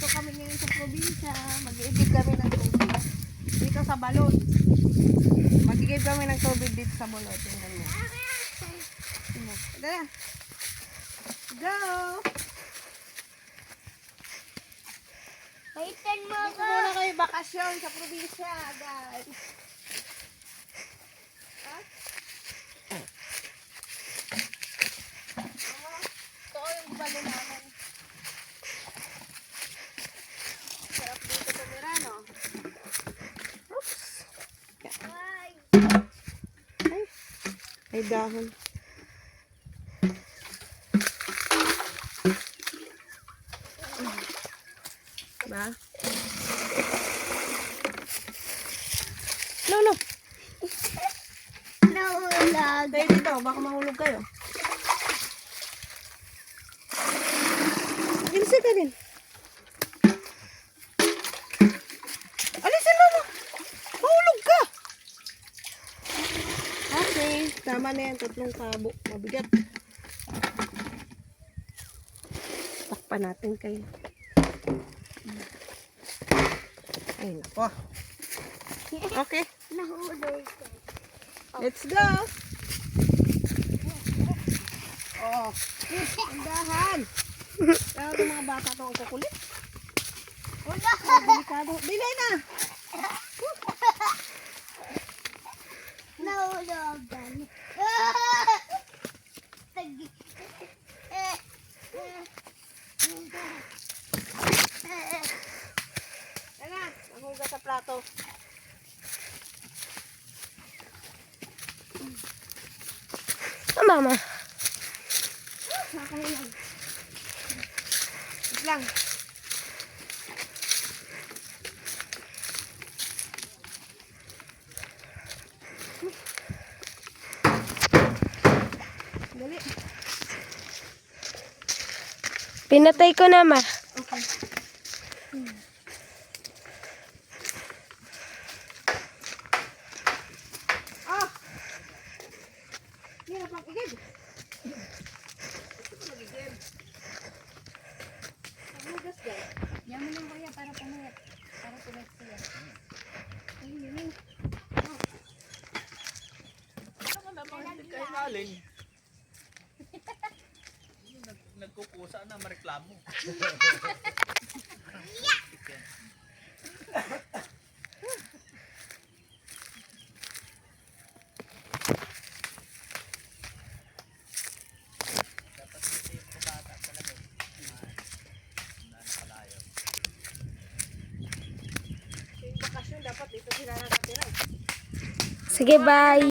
kami ngayon sa probinsya. Mag-iigib kami ng tubig. Dito sa balot. Mag-iigib kami ng tubig dito sa balot. Tingnan mo. Tara. Go! Waitin mo Dito muna kayo bakasyon sa probinsya, guys. Ha? Ito yung balo namin. Sarap dito tumira, no? Oops. Ay. Ay, may dahon. Ba? No, no. Naulag. Tayo dito, baka mahulog kayo. Ginsi ka din. Alisin mo mo. Mahulog ka. Okay, tama na yan. 3 tabo. Mabigat. Takpan natin kayo. Ay, nako. Okay, Nahulog. let's go. Oh, andahan. Pero itong mga bata to ang kukulit. Wala. Oh, delikado. Bilay na. Nahulugan. Tara, nanghuga sa plato. Mama. Nakakahilang. Wait lang. Dali. Pinatay ko na, ma. Okay. Ah! Yan, pang-igib. Mag-igib. Pag-hugas dyan. Yan mo lang kuya para pumayat. Para pumayat siya. Ay, yun. Ano ka naman hindi kayo galing? Nagkukusa na mareklamo. Dapat dito yung bata talaga. Nakalayo. Yung bakasyon, dapat dito sila nakatira. Sige, bye.